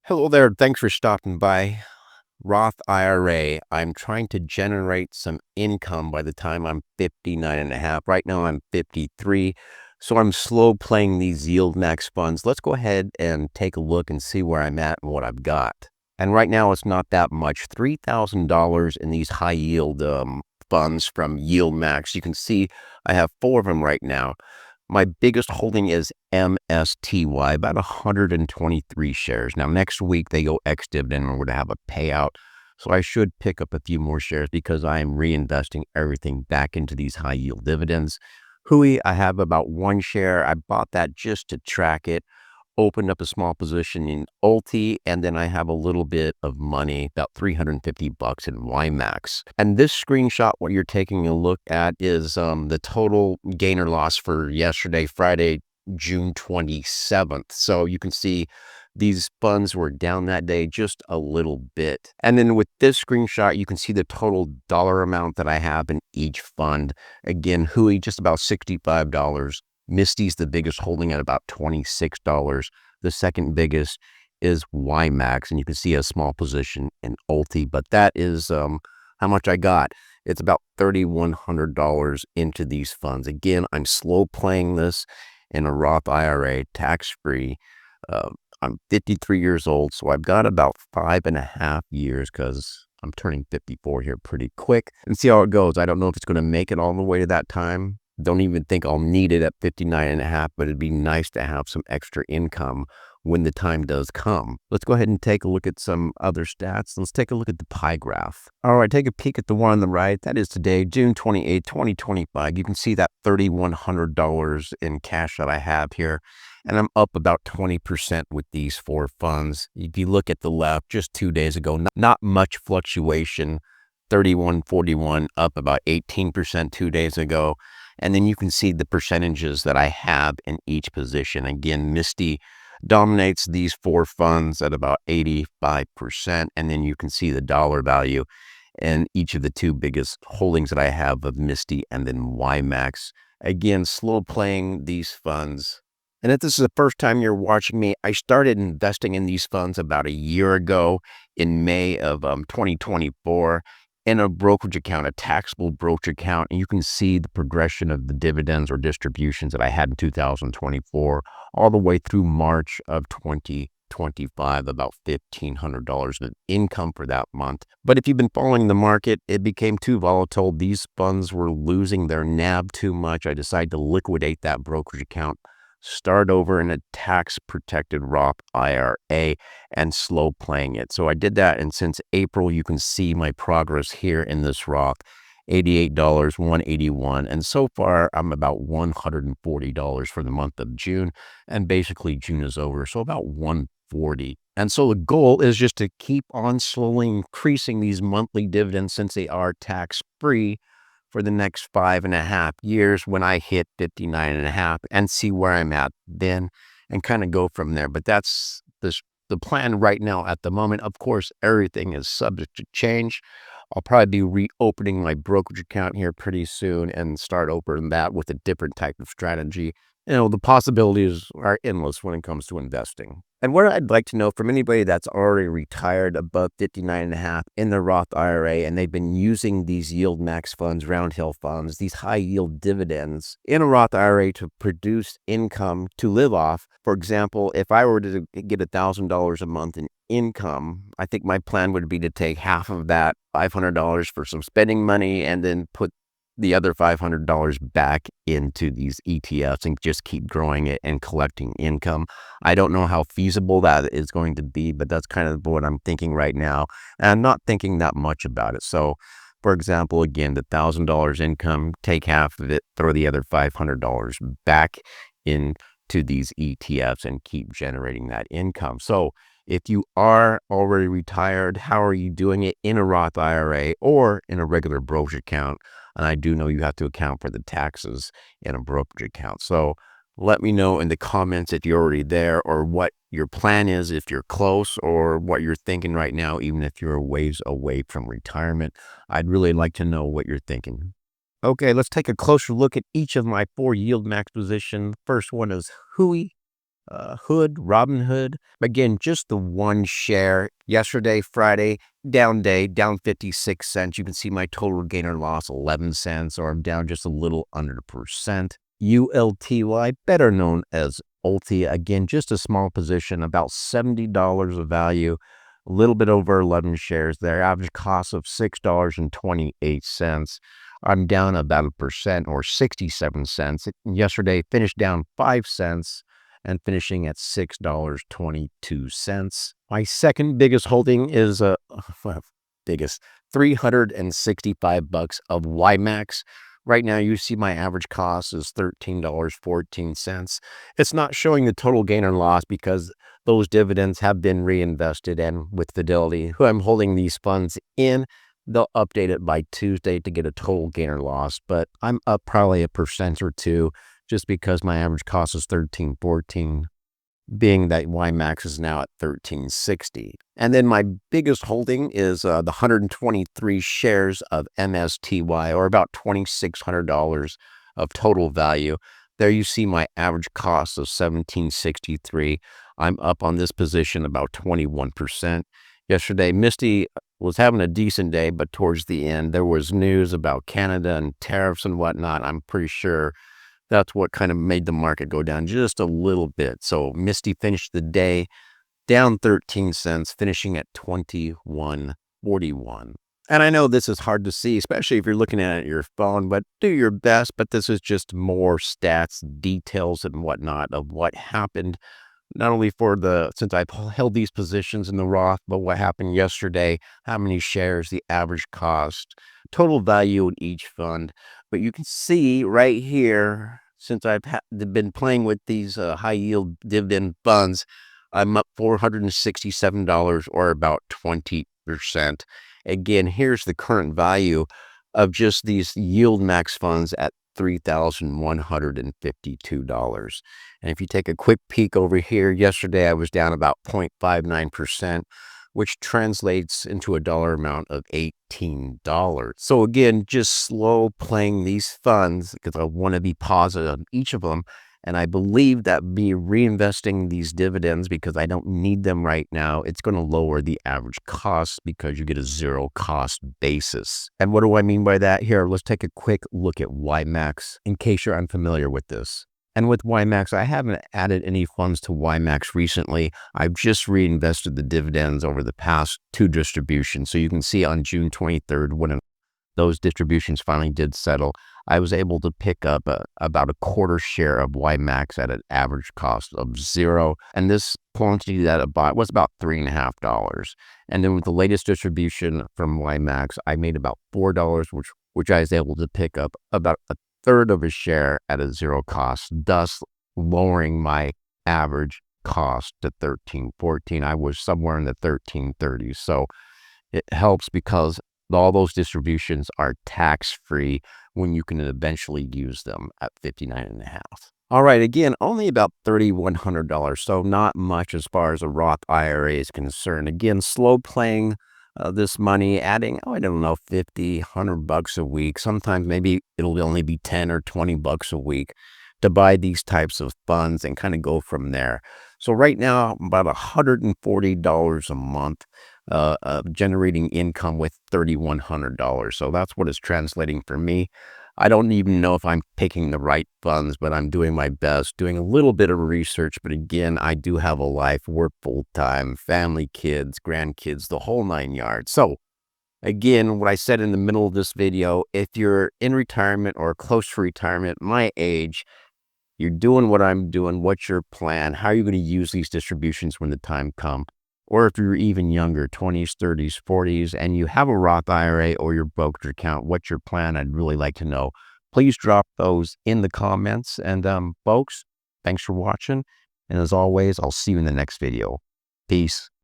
Hello there. Thanks for stopping by. Roth IRA. I'm trying to generate some income by the time I'm 59 and a half. Right now I'm 53. So I'm slow playing these YieldMax funds. Let's go ahead and take a look and see where I'm at and what I've got. And right now it's not that much. $3,000 in these high yield funds from YieldMax. You can see I have four of them right now. My biggest holding is MSTY, about 123 shares. Now, next week they go ex-dividend and we're going to have a payout. So I should pick up a few more shares because I am reinvesting everything back into these high yield dividends. Hui, I have about one share. I bought that just to track it, opened up a small position in Ulti, and then I have a little bit of money, about 350 bucks in YieldMax. And this screenshot, what you're taking a look at is the total gain or loss for yesterday, Friday, June 27th. So you can see these funds were down that day just a little bit. And then with this screenshot, you can see the total dollar amount that I have in each fund. Again, Hui, just about $65. MSTY's the biggest holding at about $26. The second biggest is YieldMax, and you can see a small position in Ulti, but that is how much I got. It's about $3,100 into these funds. Again, I'm slow playing this in a Roth IRA, tax-free. I'm 53 years old, so I've got about 5.5 years because I'm turning 54 here pretty quick, and see how it goes. I don't know if it's going to make it all the way to that time. Don't even think I'll need it at 59 and a half, but it'd be nice to have some extra income when the time does come. Let's go ahead and take a look at some other stats. Let's take a look at the pie graph. All right, take a peek at the one on the right. That is today, June 28, 2025. You can see that $3,100 in cash that I have here, and I'm up about 20% with these four funds. If you look at the left, just 2 days ago, not much fluctuation. 31.41 up about 18% 2 days ago. And then you can see the percentages that I have in each position. Again, MSTY dominates these four funds at about 85%. And then you can see the dollar value in each of the two biggest holdings that I have of MSTY and then YieldMax. Again, slow playing these funds. And if this is the first time you're watching me, I started investing in these funds about a year ago in May of 2024. In a brokerage account, a taxable brokerage account, and you can see the progression of the dividends or distributions that I had in 2024 all the way through March of 2025, about $1,500 of income for that month. But if you've been following the market, it became too volatile. These funds were losing their NAV too much. I decided to liquidate that brokerage account, start over in a tax-protected Roth IRA, and slow playing it. So I did that, and since April, you can see my progress here in this Roth, $88, $181, and so far I'm about $140 for the month of June, and basically June is over, so about $140. And so the goal is just to keep on slowly increasing these monthly dividends since they are tax-free for the next 5.5 years when I hit 59 and a half, and see where I'm at then and kind of go from there. But that's the plan right now at the moment. Of course, everything is subject to change. I'll probably be reopening my brokerage account here pretty soon and start opening that with a different type of strategy. The possibilities are endless when it comes to investing. And what I'd like to know from anybody that's already retired above 59 and a half in the Roth IRA, and they've been using these YieldMax funds, round hill funds, these high yield dividends in a Roth IRA to produce income to live off. For example, if I were to get $1,000 a month in income, I think my plan would be to take half of that, $500 for some spending money, and then put the other $500 back into these ETFs and just keep growing it and collecting income. I don't know how feasible that is going to be, but that's kind of what I'm thinking right now. And I'm not thinking that much about it. So, for example, again, the $1,000 income, take half of it, throw the other $500 back into these ETFs and keep generating that income. So if you are already retired, how are you doing it in a Roth IRA or in a regular brokerage account? And I do know you have to account for the taxes in a brokerage account. So let me know in the comments if you're already there, or what your plan is if you're close, or what you're thinking right now, even if you're a ways away from retirement. I'd really like to know what you're thinking. Okay, let's take a closer look at each of my four YieldMax positions. First one is Hui. Robinhood. Again, just the one share. Yesterday, Friday, down day, down 56 cents. You can see my total gain or loss, 11 cents, or I'm down just a little under percent. ULTY, better known as Ulti. Again, just a small position, about $70 of value, a little bit over 11 shares there. Average cost of $6.28. I'm down about 1% or 67 cents. Yesterday finished down 5 cents and finishing at $6.22. My second biggest holding is biggest $365 of YieldMax. Right now, you see my average cost is $13.14. It's not showing the total gain or loss because those dividends have been reinvested, and with Fidelity, who I'm holding these funds in, they'll update it by Tuesday to get a total gain or loss, but I'm up probably 1% or 2 just because my average cost is $13.14, being that YieldMax is now at $13.60. And then my biggest holding is the 123 shares of MSTY, or about $2,600 of total value. There you see my average cost of $17.63. I'm up on this position about 21%. Yesterday, Misty was having a decent day, but towards the end, there was news about Canada and tariffs and whatnot. I'm pretty sure that's what kind of made the market go down just a little bit. So Misty finished the day down 13 cents, finishing at 21.41. And I know this is hard to see, especially if you're looking at it on your phone, but do your best. But this is just more stats, details, and whatnot of what happened, not only since I've held these positions in the Roth, but what happened yesterday, how many shares, the average cost, total value in each fund. But you can see right here, since I've been playing with these high yield dividend funds, I'm up $467 or about 20%. Again, here's the current value of just these YieldMax funds at $3,152. And if you take a quick peek over here, yesterday I was down about 0.59%, which translates into a dollar amount of $18. So again, just slow playing these funds because I want to be positive on each of them. And I believe that me reinvesting these dividends, because I don't need them right now, it's going to lower the average cost because you get a zero cost basis. And what do I mean by that? Here, let's take a quick look at YieldMax in case you're unfamiliar with this. And with YieldMax, I haven't added any funds to YieldMax recently. I've just reinvested the dividends over the past 2 distributions. So you can see on June 23rd, when those distributions finally did settle, I was able to pick up about a quarter share of YieldMax at an average cost of 0. And this quantity that I bought was about $3.50. And then with the latest distribution from YieldMax, I made about $4, which I was able to pick up about a third of a share at a 0 cost, thus lowering my average cost to $13.14. I was somewhere in the $13.30s. So it helps because all those distributions are tax-free when you can eventually use them at 59.5. All right, again, only about $3,100, so not much as far as a Roth IRA is concerned. Again, slow playing this money, adding, I don't know, 50, $100 a week. Sometimes maybe it'll only be 10 or 20 bucks a week to buy these types of funds and kind of go from there. So right now, about $140 a month, generating income with $3,100. So that's what it's translating for me. I don't even know if I'm picking the right funds, but I'm doing my best, doing a little bit of research. But again, I do have a life, work full-time, family, kids, grandkids, the whole 9 yards. So again, what I said in the middle of this video, if you're in retirement or close to retirement, my age, you're doing what I'm doing, what's your plan? How are you going to use these distributions when the time comes? Or if you're even younger, 20s, 30s, 40s, and you have a Roth IRA or your brokerage account, what's your plan? I'd really like to know. Please drop those in the comments. And folks, thanks for watching. And as always, I'll see you in the next video. Peace.